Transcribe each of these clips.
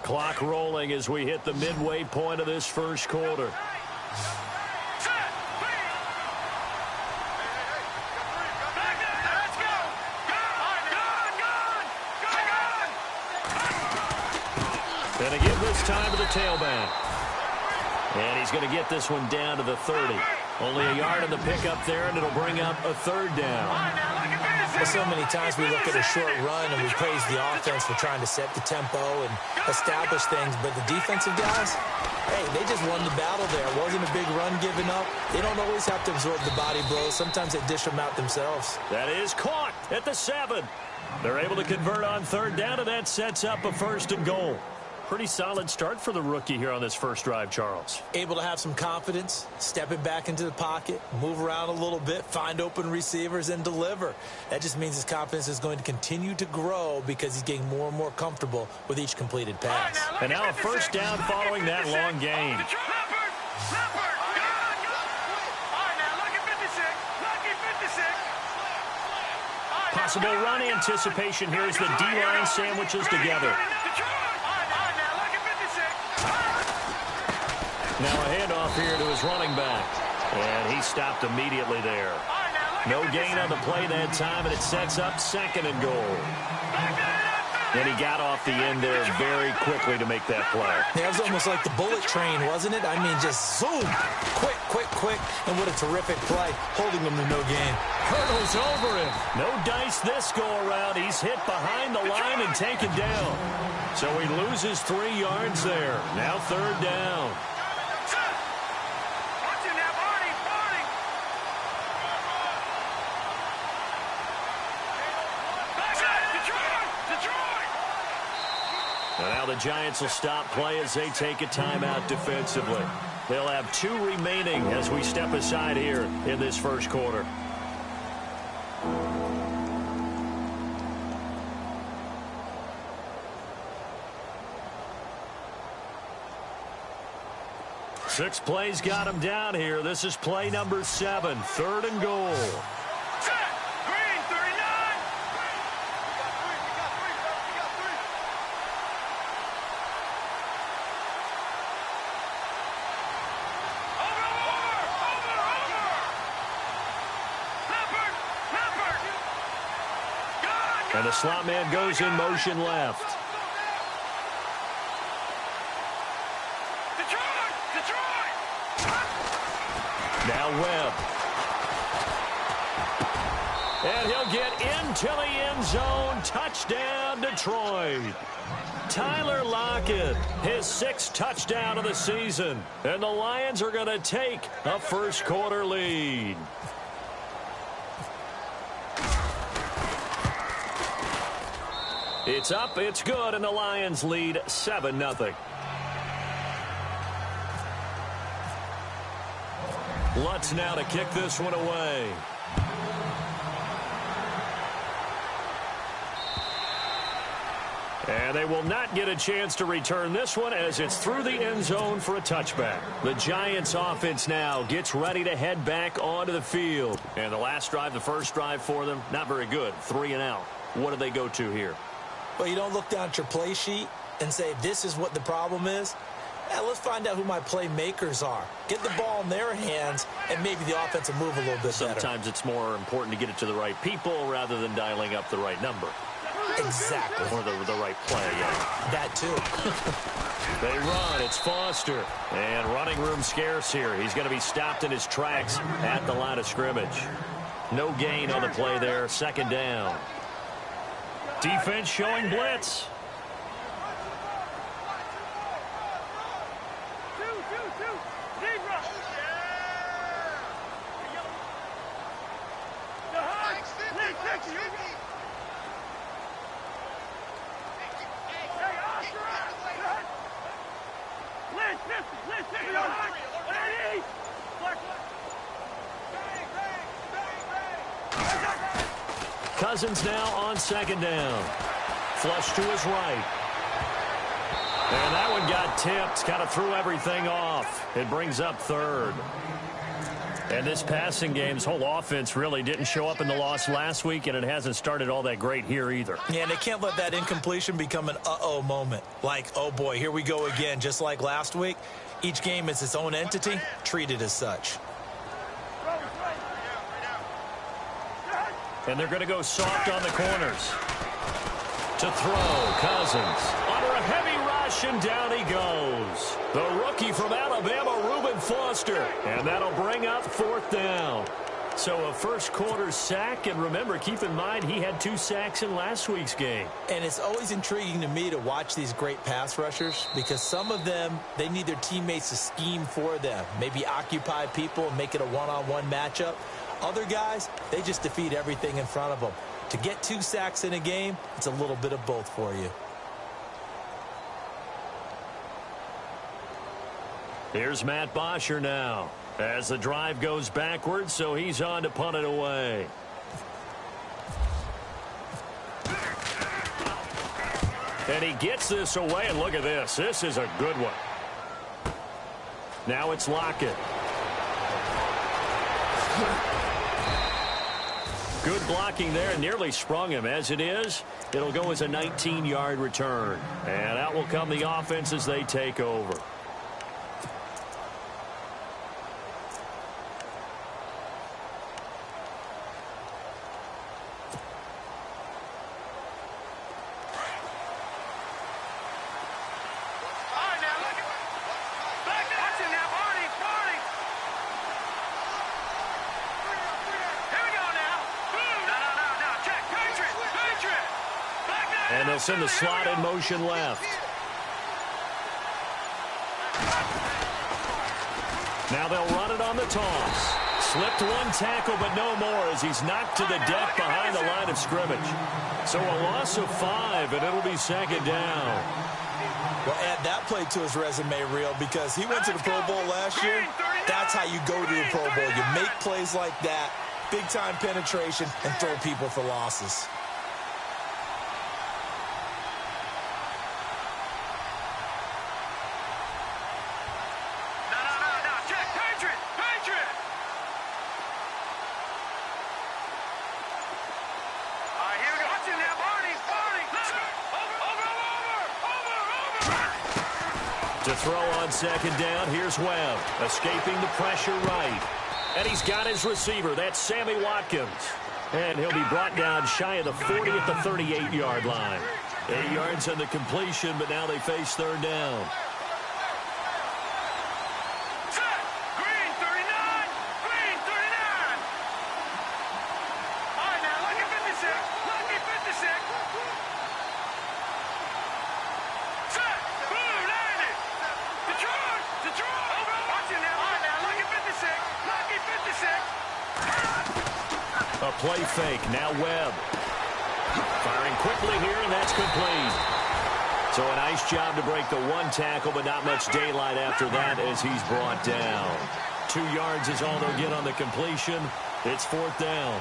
Clock rolling as we hit the midway point of this first quarter. And again this time to the tailback. And he's going to get this one down to the 30. Only a yard in the pickup there, and it'll bring up a third down. Well, so many times we look at a short run and we praise the offense for trying to set the tempo and establish things, but the defensive guys, hey, they just won the battle there. It wasn't a big run given up. They don't always have to absorb the body blows. Sometimes they dish them out themselves. That is caught at the 7. They're able to convert on third down, and that sets up a 1st and goal. Pretty solid start for the rookie here on this first drive, Charles. Able to have some confidence, stepping back into the pocket, move around a little bit, find open receivers, and deliver. That just means his confidence is going to continue to grow because he's getting more and more comfortable with each completed pass. And now a 1st down following that long gain. Possible run anticipation here as the D-line sandwiches together. Now a handoff here to his running back. And he stopped immediately there. No gain on the play that time, and it sets up 2nd and goal. And he got off the end there very quickly to make that play. Yeah, it was almost like the bullet train, wasn't it? I mean, just zoom. Quick, quick, quick. And what a terrific play, holding him to no gain. Hurdles over him. No dice this go-around. He's hit behind the line and taken down. So he loses 3 yards there. Now 3rd down. And now the Giants will stop play as they take a timeout defensively. They'll have 2 remaining as we step aside here in this first quarter. Six plays got him down here. This is play number 7, 3rd and goal. And the slot man goes in motion left. Now Webb. And he'll get into the end zone. Touchdown, Detroit. Tyler Lockett, his 6th touchdown of the season. And the Lions are going to take a first quarter lead. It's up, it's good, and the Lions lead 7-0. Lutz now to kick this one away. And they will not get a chance to return this one as it's through the end zone for a touchback. The Giants offense now gets ready to head back onto the field. And the last drive, the first drive for them, not very good. 3 and out. What do they go to here? Well, you don't look down at your play sheet and say, this is what the problem is. Yeah, let's find out who my playmakers are. Get the ball in their hands, and maybe the offense will move a little bit better. Sometimes it's more important to get it to the right people rather than dialing up the right number. Exactly. Or the right play, yeah. That too. They run. It's Foster. And running room scarce here. He's going to be stopped in his tracks at the line of scrimmage. No gain on the play there. 2nd down. Defense showing blitz. Cousins now on 2nd down. Flush to his right. And that one got tipped. Kind of threw everything off. It brings up 3rd. And this passing game's whole offense really didn't show up in the loss last week, and it hasn't started all that great here either. Yeah, and they can't let that incompletion become an uh-oh moment. Like, oh boy, here we go again, just like last week. Each game is its own entity, treated as such. And they're going to go soft on the corners. To throw, Cousins. Under a heavy rush, and down he goes. The rookie from Alabama, Reuben Foster. And that'll bring up 4th down. So a first quarter sack, and remember, keep in mind, he had 2 sacks in last week's game. And it's always intriguing to me to watch these great pass rushers because some of them, they need their teammates to scheme for them. Maybe occupy people and make it a one-on-one matchup. Other guys, they just defeat everything in front of them. To get 2 sacks in a game, it's a little bit of both for you. Here's Matt Bosher now as the drive goes backwards, so he's on to punt it away. And he gets this away, and look at this. This is a good one. Now it's Lockett. Good blocking there, and nearly sprung him. As it is, it'll go as a 19-yard return. And out will come the offense as they take over. And they'll send the slot in motion left. Now they'll run it on the toss. Slipped 1 tackle, but no more as he's knocked to the deck behind the line of scrimmage. So a loss of 5, and it'll be 2nd down. Well, add that play to his resume reel because he went to the Pro Bowl last year. That's how you go to the Pro Bowl. You make plays like that, big-time penetration, and throw people for losses. To throw on 2nd down, here's Webb, escaping the pressure right. And he's got his receiver, that's Sammy Watkins. And he'll be brought down shy of the 40 at the 38-yard line. 8 yards on the completion, but now they face 3rd down. A play fake, now Webb. Firing quickly here, and that's complete. So a nice job to break the 1 tackle, but not much daylight after that as he's brought down. 2 yards is all they'll get on the completion. It's 4th down.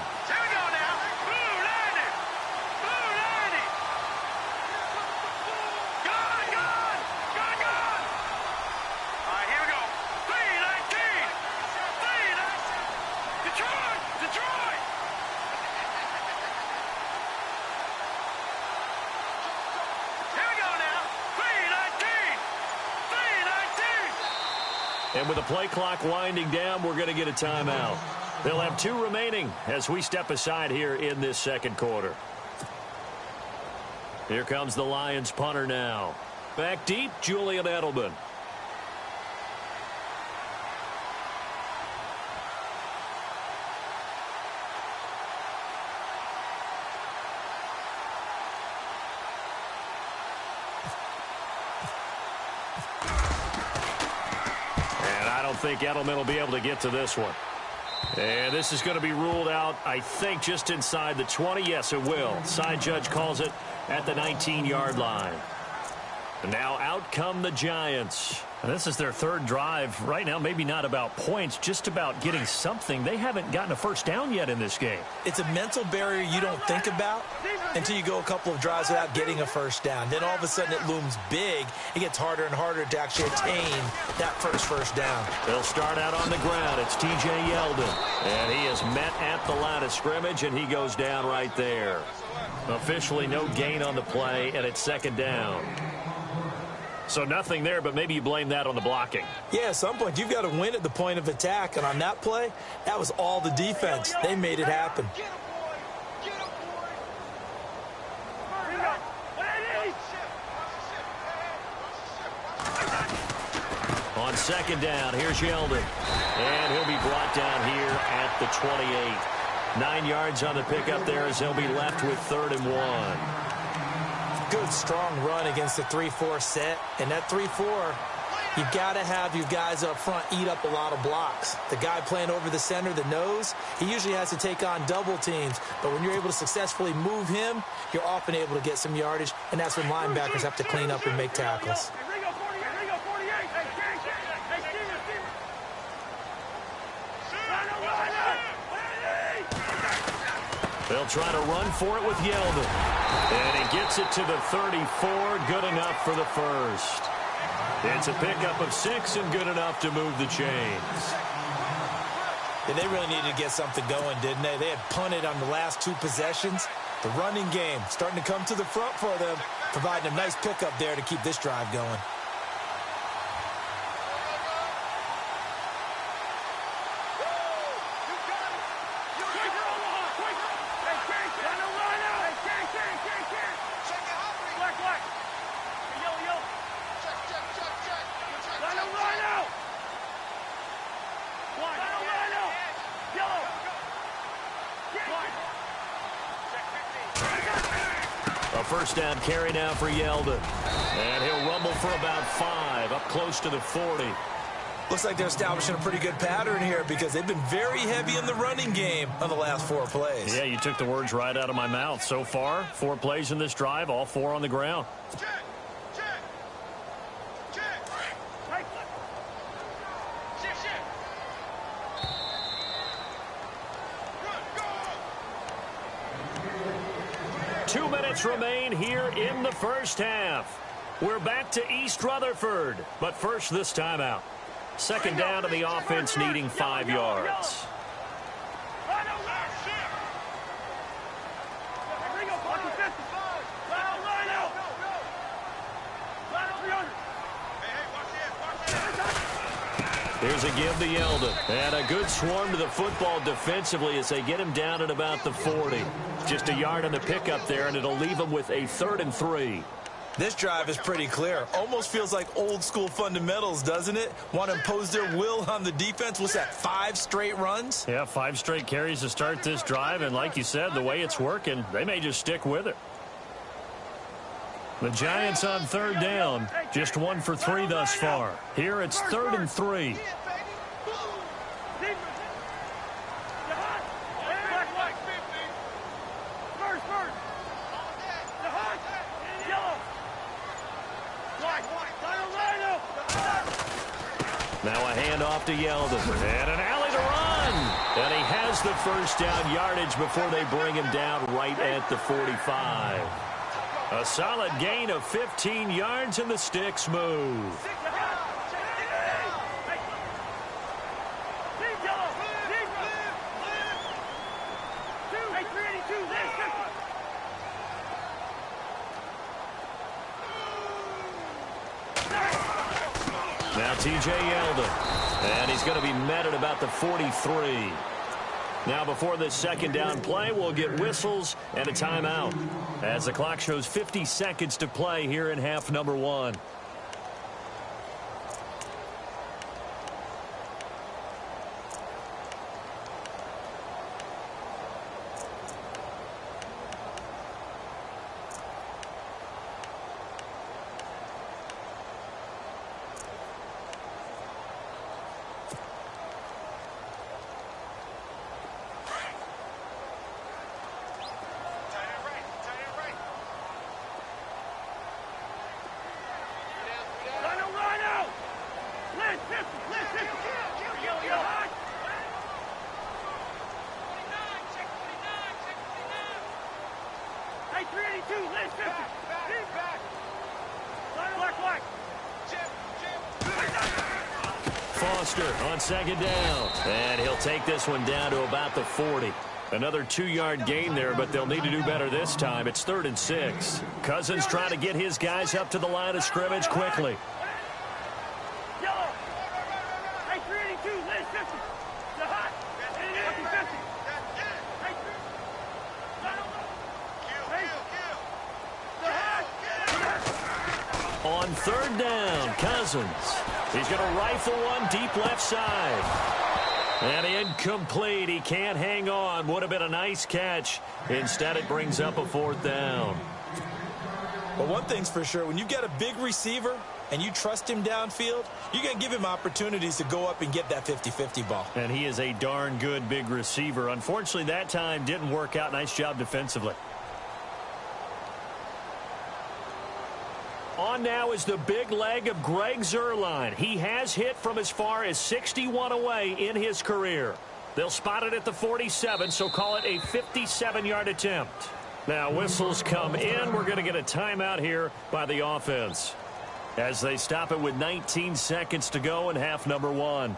And with the play clock winding down, we're going to get a timeout. They'll have 2 remaining as we step aside here in this 2nd quarter. Here comes the Lions punter now. Back deep, Julian Edelman. I think Edelman will be able to get to this one. And this is going to be ruled out, I think, just inside the 20. Yes, it will. Side judge calls it at the 19-yard line. And now out come the Giants. And this is their third drive. Right now, maybe not about points, just about getting something. They haven't gotten a first down yet in this game. It's a mental barrier you don't think about until you go a couple of drives without getting a first down. Then all of a sudden it looms big. It gets harder and harder to actually attain that first down. They'll start out on the ground. It's T.J. Yeldon. And he is met at the line of scrimmage, and he goes down right there. Officially no gain on the play, and it's second down. So nothing there, but maybe you blame that on the blocking. Yeah, at some point, you've got to win at the point of attack. And on that play, that was all the defense. They made it happen. On second down, here's Yeldon. And he'll be brought down here at the 28. 9 yards on the pickup there as he'll be left with 3rd and 1. Good, strong run against the 3-4 set. And that 3-4, you've got to have your guys up front eat up a lot of blocks. The guy playing over the center, the nose, he usually has to take on double teams. But when you're able to successfully move him, you're often able to get some yardage. And that's when linebackers have to clean up and make tackles. They'll try to run for it with Yeldon. And he gets it to the 34. Good enough for the first. It's a pickup of 6 and good enough to move the chains. Yeah, they really needed to get something going, didn't they? They had punted on the last 2 possessions. The running game starting to come to the front for them, providing a nice pickup there to keep this drive going. A first down carry now for Yeldon. And he'll rumble for about 5, up close to the 40. Looks like they're establishing a pretty good pattern here because they've been very heavy in the running game on the last 4 plays. Yeah, you took the words right out of my mouth. So far, 4 plays in this drive, all 4 on the ground. Remain here in the first half. We're back to East Rutherford, but first this time out. Second down to the offense needing 5 yards. Here's a give to Yeldon. And a good swarm to the football defensively as they get him down at about the 40. Just a yard on the pickup there, and it'll leave him with a 3rd and 3. This drive is pretty clear. Almost feels like old school fundamentals, doesn't it? Want to impose their will on the defense. What's that, 5 straight runs? Yeah, 5 straight carries to start this drive, and like you said, the way it's working, they may just stick with it. The Giants on 3rd down, just 1 for 3 thus far. Here it's 3rd and 3. Now a handoff to Yeldon. And an alley to run. And he has the first down yardage before they bring him down right at the 45. A solid gain of 15 yards, and the sticks move. Now T.J. Yeldon. And he's going to be met at about the 43. Now before this second down play, we'll get whistles and a timeout as the clock shows 50 seconds to play here in half number 1. Foster on second down. And he'll take this one down to about the 40. Another 2-yard gain there, but they'll need to do better this time. It's 3rd and 6. Cousins trying to get his guys up to the line of scrimmage quickly. On 3rd down, Cousins. He's going to rifle one deep left side. And incomplete. He can't hang on. Would have been a nice catch. Instead, it brings up a 4th down. But one thing's for sure, when you've got a big receiver and you trust him downfield, you're going to give him opportunities to go up and get that 50-50 ball. And he is a darn good big receiver. Unfortunately, that time didn't work out. Nice job defensively. On now is the big leg of Greg Zuerlein. He has hit from as far as 61 away in his career. They'll spot it at the 47, so call it a 57-yard attempt. Now whistles come in. We're going to get a timeout here by the offense as they stop it with 19 seconds to go in half number 1.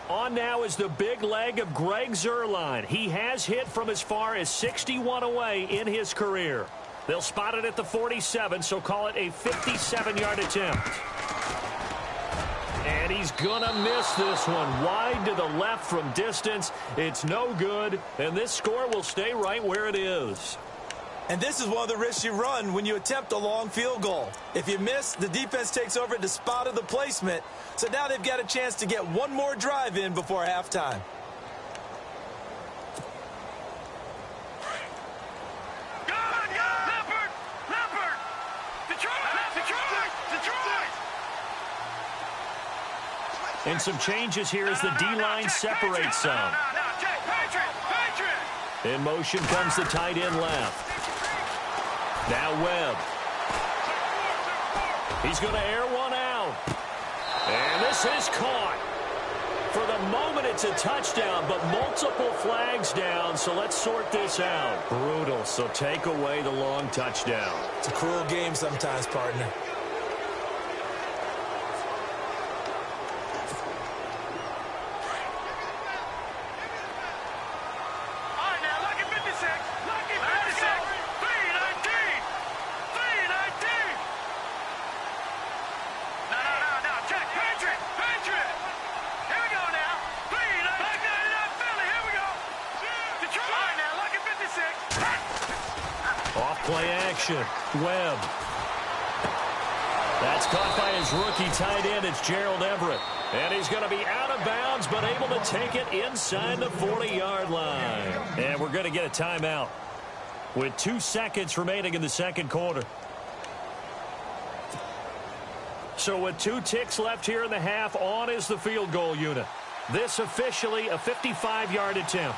On now is the big leg of Greg Zuerlein. He has hit from as far as 61 away in his career. They'll spot it at the 47, so call it a 57-yard attempt. And he's going to miss this one. Wide to the left from distance. It's no good, and this score will stay right where it is. And this is one of the risks you run when you attempt a long field goal. If you miss, the defense takes over at the spot of the placement. So now they've got a chance to get one more drive in before halftime. And some changes here as the D-line separates some. In motion comes the tight end left. Now Webb. He's going to air one out. And this is caught. For the moment, it's a touchdown, but multiple flags down, so let's sort this out. Brutal, so take away the long touchdown. It's a cruel game sometimes, partner. Play action. Webb. That's caught by his rookie tight end. It's Gerald Everett. And he's going to be out of bounds, but able to take it inside the 40-yard line. And we're going to get a timeout with 2 seconds remaining in the second quarter. So with 2 ticks left here in the half, on is the field goal unit. This officially a 55-yard attempt.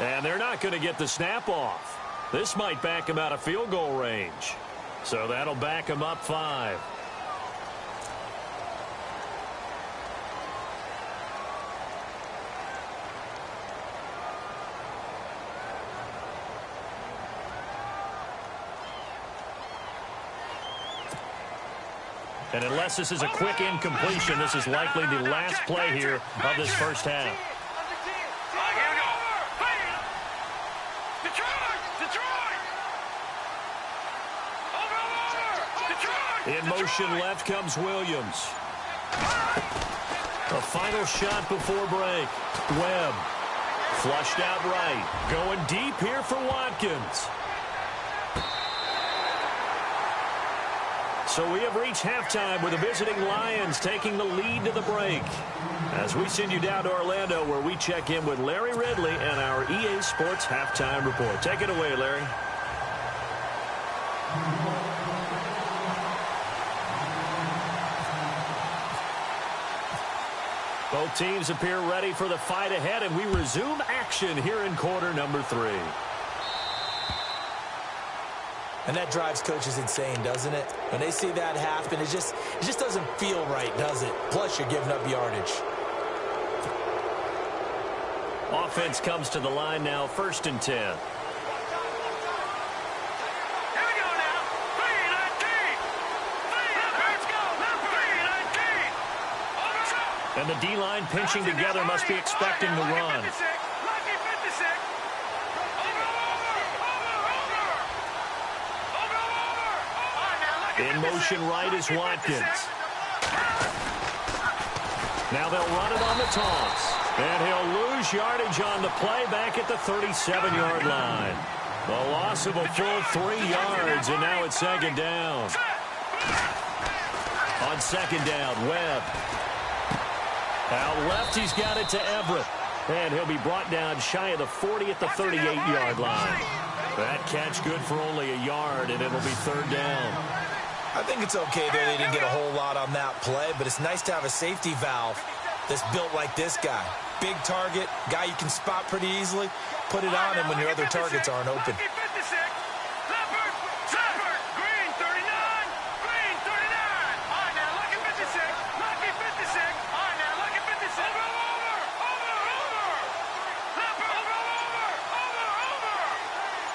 And they're not going to get the snap off. This might back him out of field goal range. So that'll back him up 5. And unless this is a quick incompletion, this is likely the last play here of this first half. In motion left comes Williams. A final shot before break. Webb. Flushed out right. Going deep here for Watkins. So we have reached halftime with the visiting Lions taking the lead to the break. As we send you down to Orlando, where we check in with Larry Ridley and our EA Sports Halftime Report. Take it away, Larry. Both teams appear ready for the fight ahead, and we resume action here in quarter number 3. And that drives coaches insane, doesn't it? When they see that happen, it just doesn't feel right, does it? Plus, you're giving up yardage. Offense comes to the line now, 1st and 10. And the D-line pinching together must be expecting the run. In motion right is Watkins. Now they'll run it on the toss. And he'll lose yardage on the play back at the 37-yard line. A loss of a full 3 yards, and now it's 2nd down. On 2nd down, Webb. Out left, he's got it to Everett. And he'll be brought down shy of the 40 at the 38-yard line. That catch good for only a yard, and it'll be 3rd down. I think it's okay that they didn't get a whole lot on that play, but it's nice to have a safety valve that's built like this guy. Big target, guy you can spot pretty easily. Put it on him when your other targets aren't open.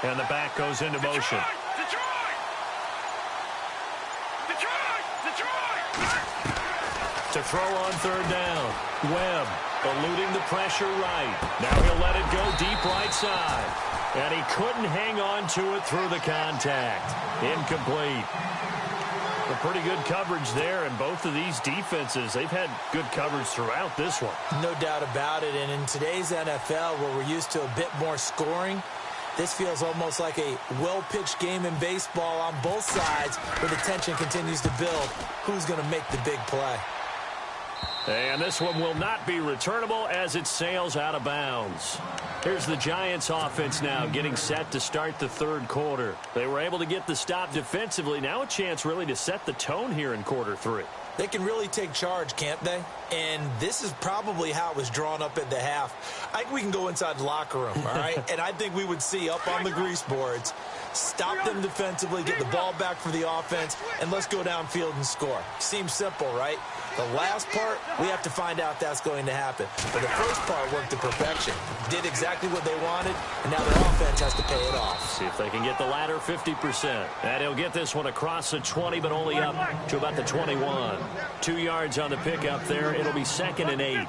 And the back goes into motion. To throw on 3rd down. Webb eluding the pressure right. Now he'll let it go deep right side. And he couldn't hang on to it through the contact. Incomplete. A pretty good coverage there, and both of these defenses, they've had good coverage throughout this one. No doubt about it, and in today's NFL, where we're used to a bit more scoring, this feels almost like a well-pitched game in baseball on both sides, where the tension continues to build. Who's going to make the big play? And this one will not be returnable as it sails out of bounds. Here's the Giants offense now getting set to start the 3rd quarter. They were able to get the stop defensively. Now a chance really to set the tone here in quarter 3. They can really take charge, can't they? And this is probably how it was drawn up at the half. I think we can go inside the locker room, all right? And I think we would see up on the grease boards, stop them defensively, get the ball back for the offense, and let's go downfield and score. Seems simple, right? The last part, we have to find out that's going to happen. But the first part worked to perfection. Did exactly what they wanted, and now their offense has to pay it off. See if they can get the latter 50%. And he'll get this one across the 20, but only up to about the 21. 2 yards on the pickup there. It'll be 2nd and 8.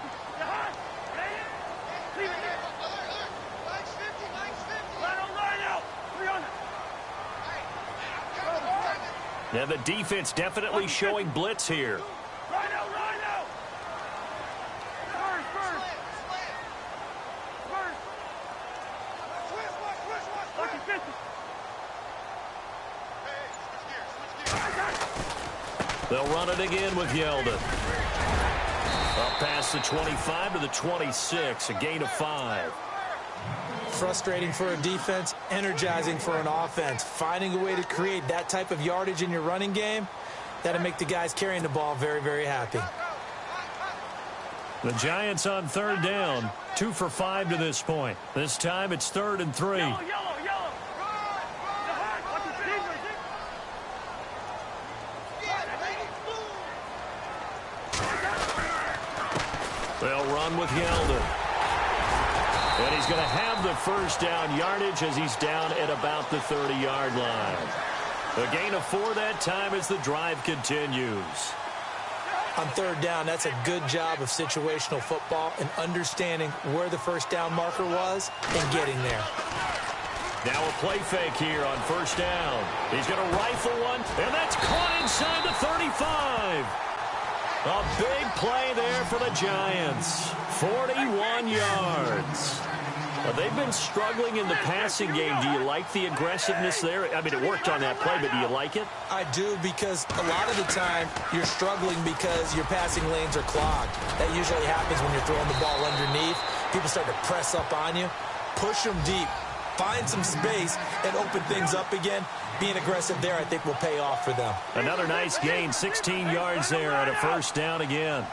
And the defense definitely showing blitz here. They'll run it again with Yeldon. Up past the 25 to the 26, a gain of 5. Frustrating for a defense, energizing for an offense. Finding a way to create that type of yardage in your running game, that'll make the guys carrying the ball very, very happy. The Giants on 3rd down, 2 for 5 to this point. This time it's 3rd and 3. They'll run with Yeldon. And he's going to have the 1st down yardage as he's down at about the 30-yard line. A gain of 4 that time as the drive continues. On 3rd down, that's a good job of situational football and understanding where the 1st down marker was and getting there. Now a play fake here on 1st down. He's going to rifle one, and that's caught inside the 35. A big play there for the Giants. 41 yards. Well, they've been struggling in the passing game. Do you like the aggressiveness there? I mean, it worked on that play, but do you like it? I do, because a lot of the time you're struggling because your passing lanes are clogged. That usually happens when you're throwing the ball underneath. People start to press up on you. Push them deep. Find some space and open things up again. Being aggressive there, I think, will pay off for them. Another nice gain, 16 yards there at a first down again.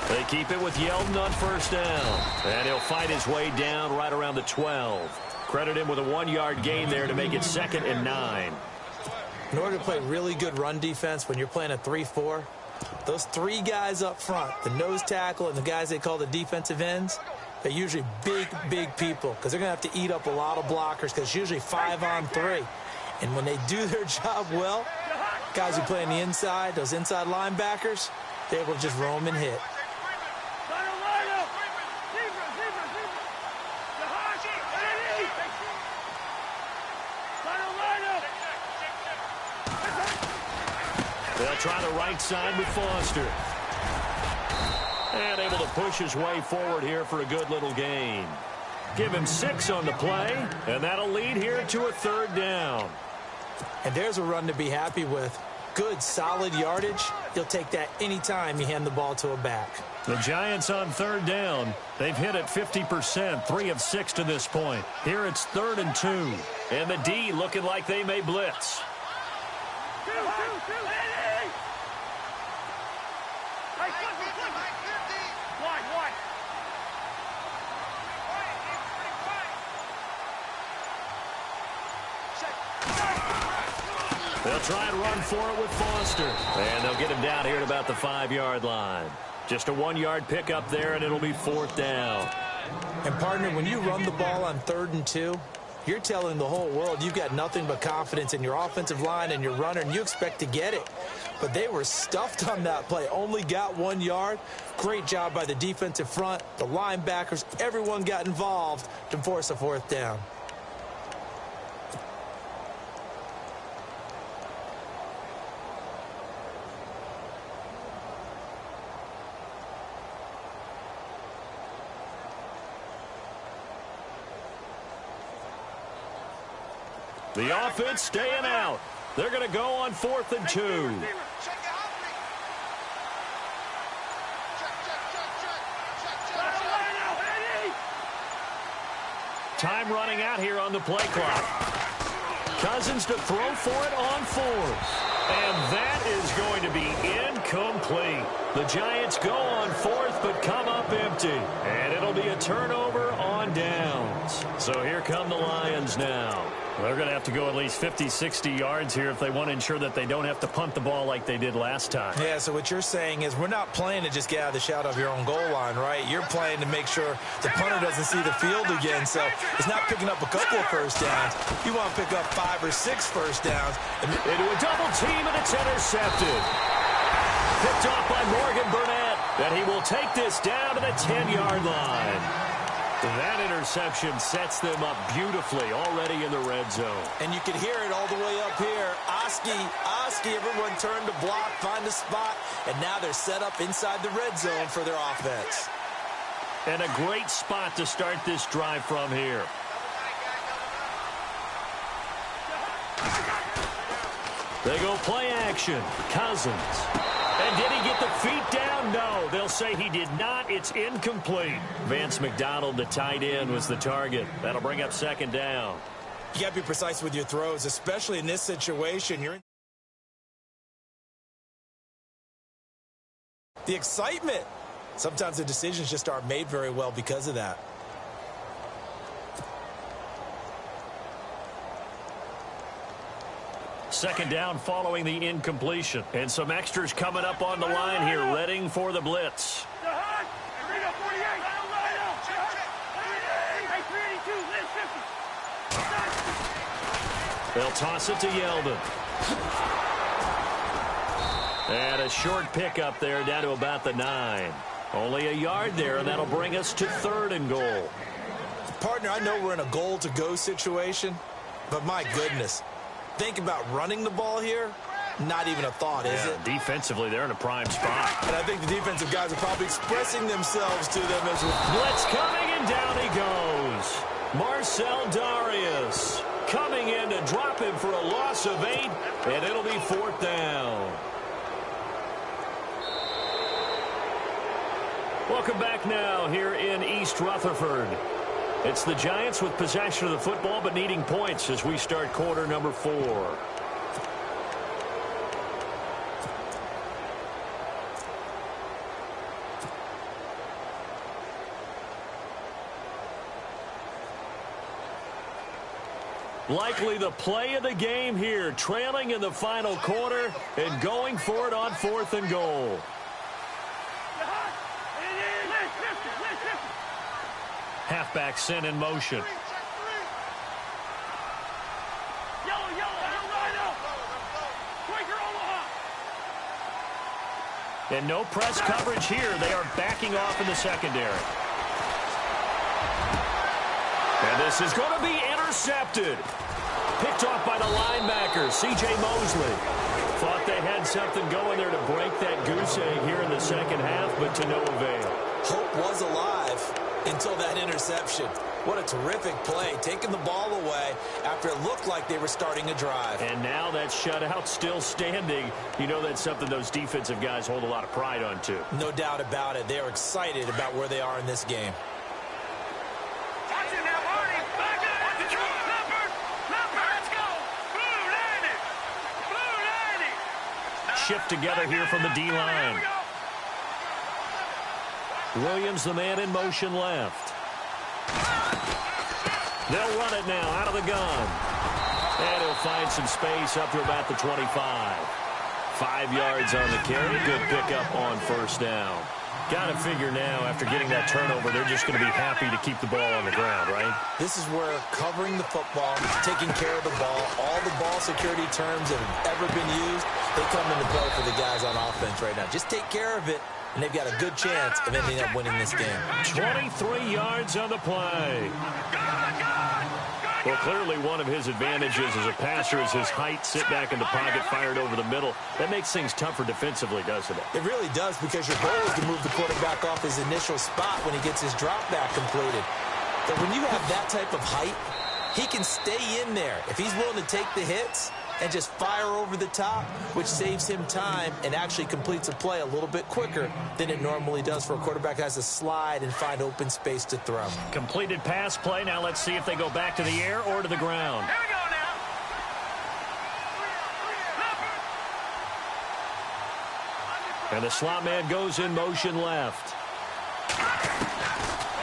They keep it with Yeldon on first down. And he'll fight his way down right around the 12. Credit him with a 1-yard gain there to make it 2nd and 9. In order to play really good run defense when you're playing a 3-4, those 3 guys up front, the nose tackle and the guys they call the defensive ends, they're usually big people because they're going to have to eat up a lot of blockers because it's usually 5-on-3. And when they do their job well, guys who play on the inside, those inside linebackers, they're able to just roam and hit. They'll try the right side with Foster. And able to push his way forward here for a good little gain. Give him 6 on the play, and that'll lead here to a 3rd down. And there's a run to be happy with. Good, solid yardage. You'll take that anytime you hand the ball to a back. The Giants on 3rd down. They've hit it 50%, 3 of 6 to this point. Here it's 3rd and 2. And the D looking like they may blitz. They'll try and run for it with Foster. And they'll get him down here at about the 5-yard line. Just a 1-yard pickup there, and it'll be 4th down. And, partner, when you run the ball on 3rd and 2, you're telling the whole world you've got nothing but confidence in your offensive line and your runner, and you expect to get it. But they were stuffed on that play, only got 1 yard. Great job by the defensive front, the linebackers, everyone got involved to force a 4th down. The offense staying out. They're going to go on 4th and 2. Time running out here on the play clock. Cousins to throw for it on 4th. And that is going to be incomplete. The Giants go on 4th but come up empty. And it'll be a turnover on downs. So here come the Lions now. They're going to have to go at least 50, 60 yards here if they want to ensure that they don't have to punt the ball like they did last time. Yeah, so what you're saying is we're not playing to just get out of the shadow of your own goal line, right? You're playing to make sure the punter doesn't see the field again. So it's not picking up a couple of first downs. You want to pick up 5 or 6 first downs. Into a double team, and it's intercepted. Picked off by Morgan Burnett. And he will take this down to the 10-yard line. That interception sets them up beautifully already in the red zone. And you can hear it all the way up here. Oski, everyone turned to block, find a spot, and now they're set up inside the red zone for their offense. And a great spot to start this drive from here. They go play action. Cousins. And did he get the feet down? No, they'll say he did not. It's incomplete. Vance McDonald, the tight end, was the target. That'll bring up 2nd down. You got to be precise with your throws, especially in this situation. The excitement. Sometimes the decisions just aren't made very well because of that. Second down following the incompletion. And some extras coming up on the line here, readying for the blitz. They'll toss it to Yeldon. And a short pickup there down to about the 9. Only a yard there, and that'll bring us to 3rd and goal. Partner, I know we're in a goal-to-go situation, but my goodness. Think about running the ball here. Not even a thought, is it? Defensively, they're in a prime spot. And I think the defensive guys are probably expressing themselves to them as well. Blitz coming, and down he goes. Marcel Darius coming in to drop him for a loss of 8, and it'll be 4th down. Welcome back now here in East Rutherford. It's the Giants with possession of the football but needing points as we start quarter number 4. Likely the play of the game here, trailing in the final quarter and going for it on 4th and goal. Halfback sent in motion. And no press coverage here. They are backing off in the secondary. And this is going to be intercepted. Picked off by the linebacker, C.J. Mosley. Thought they had something going there to break that goose egg here in the second half, but to no avail. Hope was alive until that interception. What a terrific play, taking the ball away after it looked like they were starting a drive. And now that shutout still standing. You know that's something those defensive guys hold a lot of pride on, too. No doubt about it. They are excited about where they are in this game. Shift together here from the D-line. Williams, the man in motion left. They'll run it now out of the gun. And he'll find some space up to about the 25. 5 yards on the carry. Good pickup on 1st down. Got to figure now, after getting that turnover, they're just going to be happy to keep the ball on the ground, right? This is where covering the football, taking care of the ball, all the ball security terms that have ever been used, they come into play for the guys on offense right now. Just take care of it, and they've got a good chance of ending up winning this game. 23 yards on the play. Well, clearly one of his advantages as a passer is his height, sit back in the pocket, fired over the middle. That makes things tougher defensively, doesn't it? It really does, because your goal is to move the quarterback off his initial spot when he gets his drop back completed. But when you have that type of height, he can stay in there. If he's willing to take the hits and just fire over the top, which saves him time and actually completes a play a little bit quicker than it normally does for a quarterback that has to slide and find open space to throw. Completed pass play. Now let's see if they go back to the air or to the ground. Here we go now. And the slot man goes in motion left.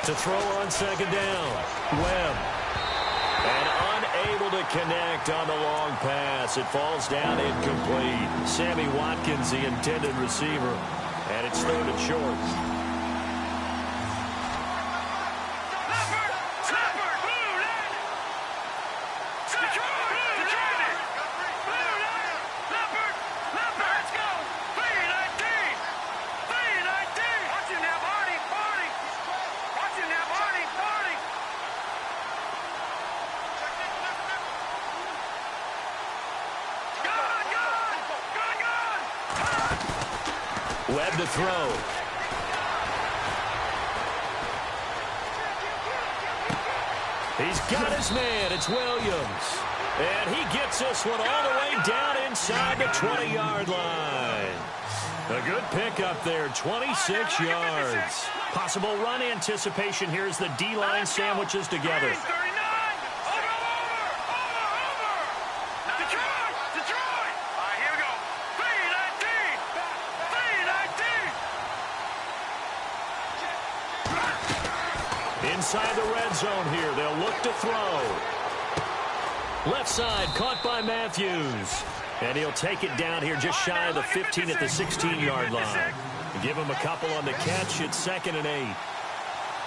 To throw on 2nd down. Webb. And unable to connect on the long pass. It falls down incomplete. Sammy Watkins, the intended receiver. And it's 3rd and short. Webb to throw. He's got his man. It's Williams. And he gets this one all the way down inside the 20-yard line. A good pickup there, 26 yards. Possible run anticipation here as the D-line sandwiches together. Inside the red zone here. They'll look to throw. Left side caught by Matthews. And he'll take it down here just shy of the 15 at the 16-yard line. Give him a couple on the catch. It's 2nd and 8.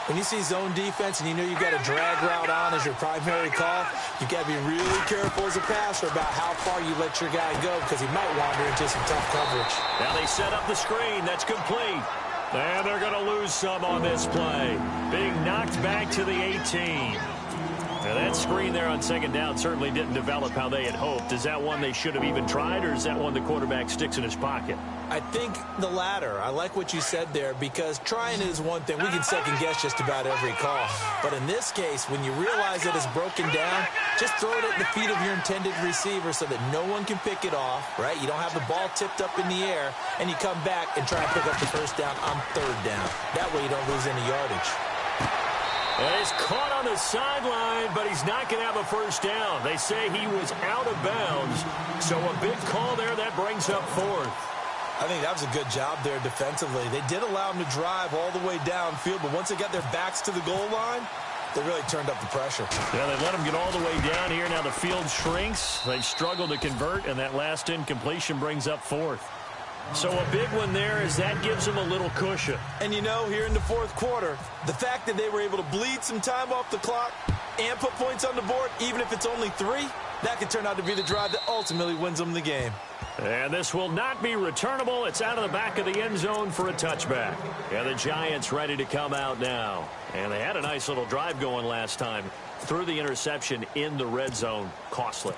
When you see zone defense and you know you've got a drag route on as your primary call, you've got to be really careful as a passer about how far you let your guy go, because he might wander into some tough coverage. Now they set up the screen. That's complete. And they're going to lose some on this play. Being knocked back to the 18. Now that screen there on second down certainly didn't develop how they had hoped. Is that one they should have even tried, or is that one the quarterback sticks in his pocket? I think the latter. I like what you said there, because trying is one thing. We can second-guess just about every call. But in this case, when you realize that it's broken down, just throw it at the feet of your intended receiver so that no one can pick it off, right? You don't have the ball tipped up in the air, and you come back and try and pick up the first down on third down. That way you don't lose any yardage. And he's caught on the sideline, but he's not going to have a first down. They say he was out of bounds, so a big call there that brings up fourth. I think that was a good job there defensively. They did allow them to drive all the way downfield, but once they got their backs to the goal line, they really turned up the pressure. Yeah, they let them get all the way down here. Now the field shrinks. They've struggled to convert, and that last incompletion brings up fourth. So a big one there, as that gives them a little cushion. And you know, here in the fourth quarter, the fact that they were able to bleed some time off the clock and put points on the board, even if it's only 3, that could turn out to be the drive that ultimately wins them the game. And this will not be returnable. It's out of the back of the end zone for a touchback. And the Giants ready to come out now. And they had a nice little drive going last time. Threw the interception in the red zone. Costly.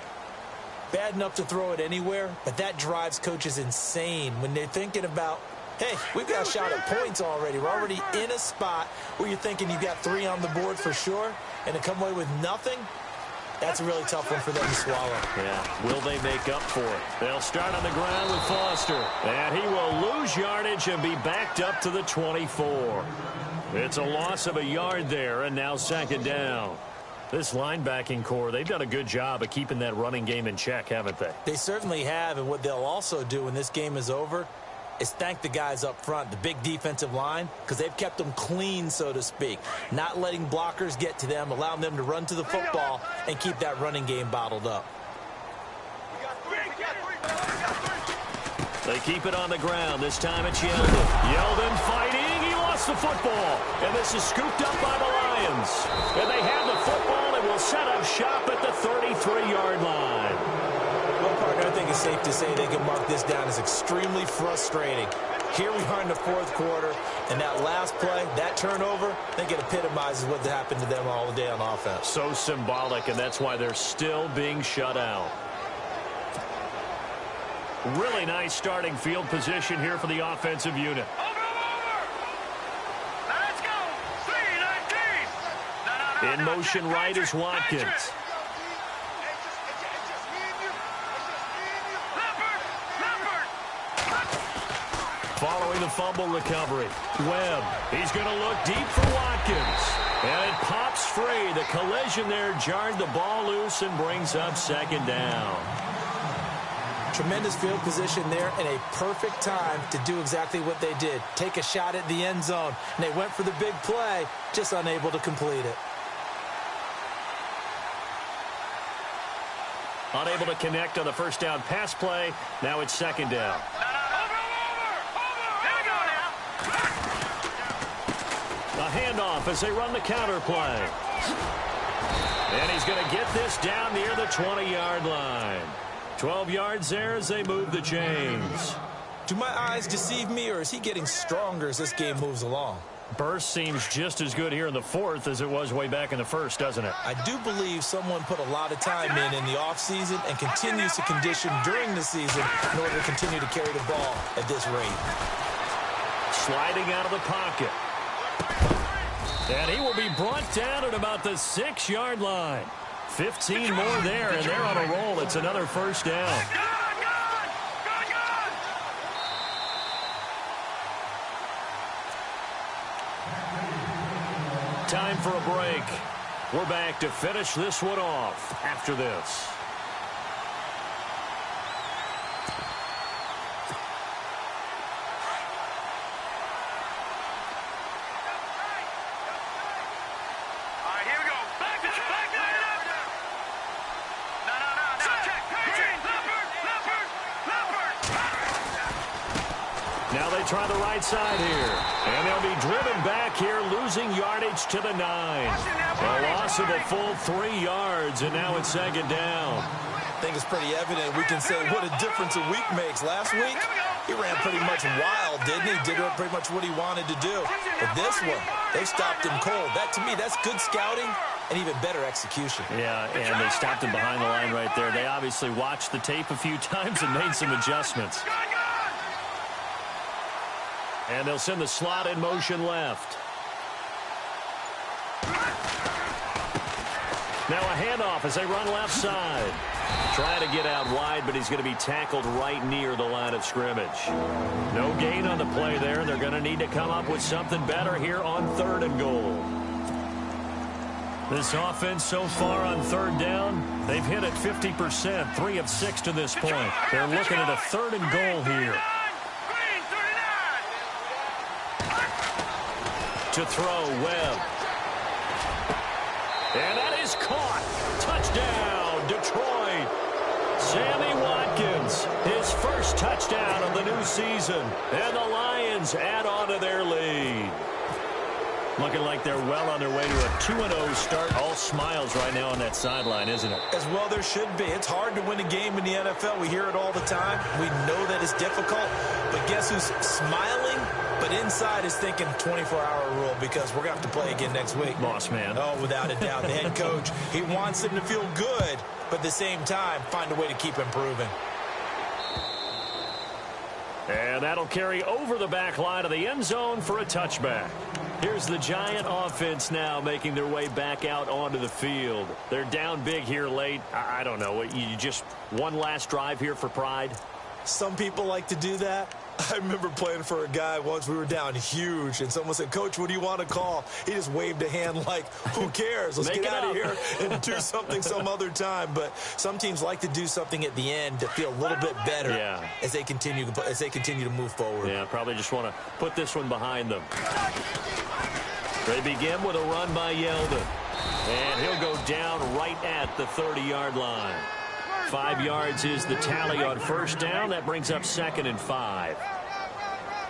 Bad enough to throw it anywhere, but that drives coaches insane when they're thinking about, hey, we've got a shot at points already. We're already in a spot where you're thinking you've got 3 on the board for sure, and to come away with nothing, that's a really tough one for them to swallow. Yeah, will they make up for it? They'll start on the ground with Foster, and he will lose yardage and be backed up to the 24. It's a loss of a yard there, and now second down. This linebacking core, they've done a good job of keeping that running game in check, haven't they? They certainly have, and what they'll also do when this game is over is thank the guys up front, the big defensive line, because they've kept them clean, so to speak, not letting blockers get to them, allowing them to run to the football and keep that running game bottled up. They keep it on the ground. This time it's Yeldon. Yeldon fighting. He lost the football. And this is scooped up by the Lions. And they have the football and will set up shop at the 33-yard line. Well, partner, I think it's safe to say they can mark this down as extremely frustrating. Here we are in the fourth quarter, and that last play, that turnover, I think it epitomizes what happened to them all day on offense. So symbolic, and that's why they're still being shut out. Really nice starting field position here for the offensive unit. Let's go. 3-19. In motion right is Watkins. Following the fumble recovery, Webb. He's going to look deep for Watkins. And it pops free. The collision there jarred the ball loose and brings up second down. Tremendous field position there and a perfect time to do exactly what they did. Take a shot at the end zone. And they went for the big play, just unable to complete it. Unable to connect on the first down pass play. Now it's second down. A handoff as they run the counter play. And he's going to get this down near the 20-yard line. 12 yards there as they move the chains. Do my eyes deceive me, or is he getting stronger as this game moves along? Burst seems just as good here in the fourth as it was way back in the first, doesn't it? I do believe someone put a lot of time in the offseason and continues to condition during the season in order to continue to carry the ball at this rate. Sliding out of the pocket. And he will be brought down at about the 6-yard line. 15 more there, and they're on a roll. It's another first down. Time for a break. We're back to finish this one off after this. Now they try the right side here. And they'll be driven back here, losing yardage to the 9. A loss of a full 3 yards, and now it's second down. I think it's pretty evident. We can say what a difference a week makes. Last week, he ran pretty much wild, didn't he? Did pretty much what he wanted to do. But this one, they stopped him cold. That, to me, that's good scouting and even better execution. Yeah, and they stopped him behind the line right there. They obviously watched the tape a few times and made some adjustments. And they'll send the slot in motion left. Now a handoff as they run left side. Trying to get out wide, but he's going to be tackled right near the line of scrimmage. No gain on the play there. They're going to need to come up with something better here on 3rd and goal. This offense so far on 3rd down, they've hit it 50%, 3 of 6 to this point. They're looking at a 3rd and goal here. To throw, Webb. And that is caught. Touchdown, Detroit. Sammy Watkins, his first touchdown of the new season. And the Lions add on to their lead. Looking like they're well on their way to a 2-0 start. All smiles right now on that sideline, isn't it? As well there should be. It's hard to win a game in the NFL. We hear it all the time. We know that it's difficult. But guess who's smiling? But inside is thinking 24-hour rule because we're going to have to play again next week. Boss man. Oh, without a doubt. The head coach, he wants them to feel good, but at the same time, find a way to keep improving. And that'll carry over the back line of the end zone for a touchback. Here's the Giant offense now making their way back out onto the field. They're down big here late. I don't know. You just one last drive here for pride? Some people like to do that. I remember playing for a guy once. We were down huge, and someone said, "Coach, what do you want to call?" He just waved a hand like, who cares? Let's get out of here and do something some other time. But some teams like to do something at the end to feel a little bit better as they continue to move forward. Yeah, probably just want to put this one behind them. They begin with a run by Yeldon. And he'll go down right at the 30-yard line. 5 yards is the tally on first down. That brings up 2nd and 5.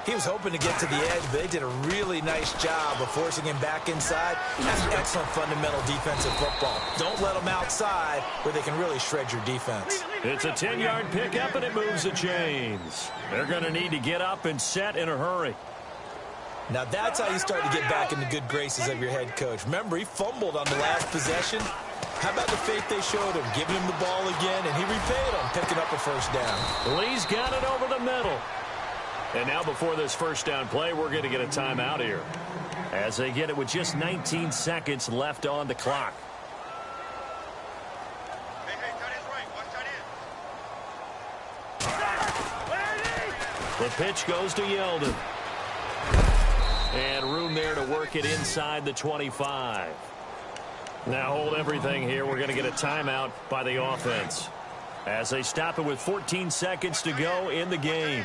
He was hoping to get to the edge, but they did a really nice job of forcing him back inside. That's excellent fundamental defensive football. Don't let them outside where they can really shred your defense. It's a 10-yard pickup, and it moves the chains. They're going to need to get up and set in a hurry. Now that's how you start to get back in the good graces of your head coach. Remember, he fumbled on the last possession. How about the faith they showed him, giving him the ball again, and he repaid him, picking up a first down. Lee's got it over the middle. And now before this first down play, we're going to get a timeout here as they get it with just 19 seconds left on the clock. The pitch goes to Yeldon. And room there to work it inside the 25. Now hold everything here. We're going to get a timeout by the offense as they stop it with 14 seconds to go in the game.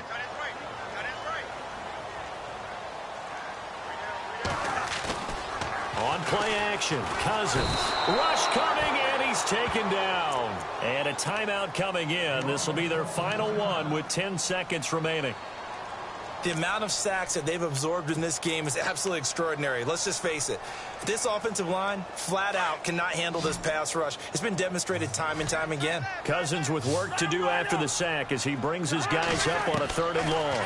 On play action, Cousins. Rush coming, and he's taken down. And a timeout coming in. This will be their final one with 10 seconds remaining. The amount of sacks that they've absorbed in this game is absolutely extraordinary. Let's just face it. This offensive line, flat out, cannot handle this pass rush. It's been demonstrated time and time again. Cousins with work to do after the sack as he brings his guys up on a 3rd and long.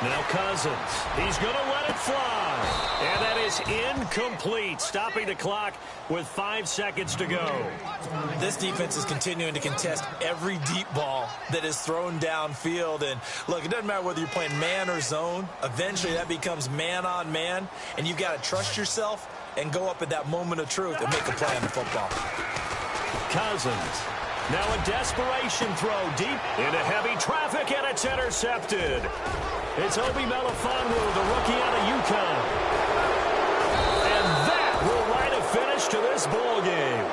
Now Cousins, he's going to let it fly. And that is incomplete, stopping the clock with 5 seconds to go. This defense is continuing to contest every deep ball that is thrown downfield. And look, it doesn't matter whether you're playing man or zone. Eventually that becomes man on man. And you've got to trust yourself and go up at that moment of truth and make a play on the football. Cousins. Now a desperation throw deep into heavy traffic, and it's intercepted. It's Obi Melifonwu, the rookie out of UConn. And that will write a finish to this ball game.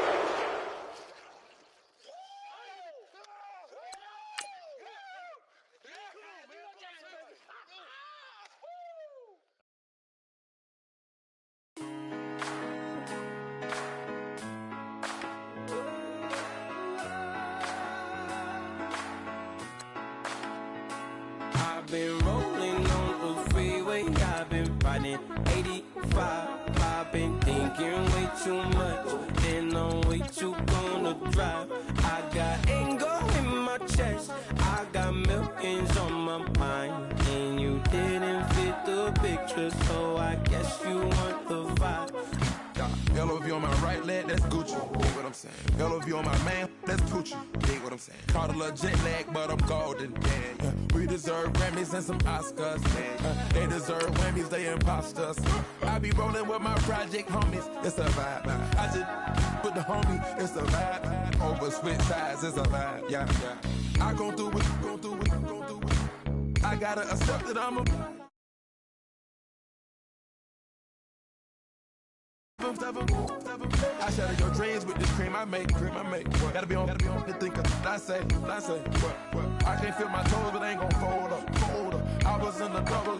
I've been rolling on the freeway, I've been riding 85. I've been thinking way too much, then I'm way too gonna drive. I got anger in my chest, I got millions on my mind, and you didn't fit the picture, so I guess you want the vibe. LOV LOV on my right leg, that's Gucci. Dig what I'm saying? LOV on my man, that's Poochie. Dig what I'm saying? Caught a little jet lag, but I'm golden. Yeah. We deserve Grammys and some Oscars. They deserve Whammies, they imposters. I be rolling with my project homies, it's a vibe. I just put the homie, it's a vibe. Over switch sides, it's a vibe. Yeah. I gon' do it, gon' do it, gon' do it. I gotta accept that I'm a. I shatter your dreams with this cream I make. Gotta be on the thinker. I say, what? I can't feel my toes, but I ain't gon' fold up. I was in the double.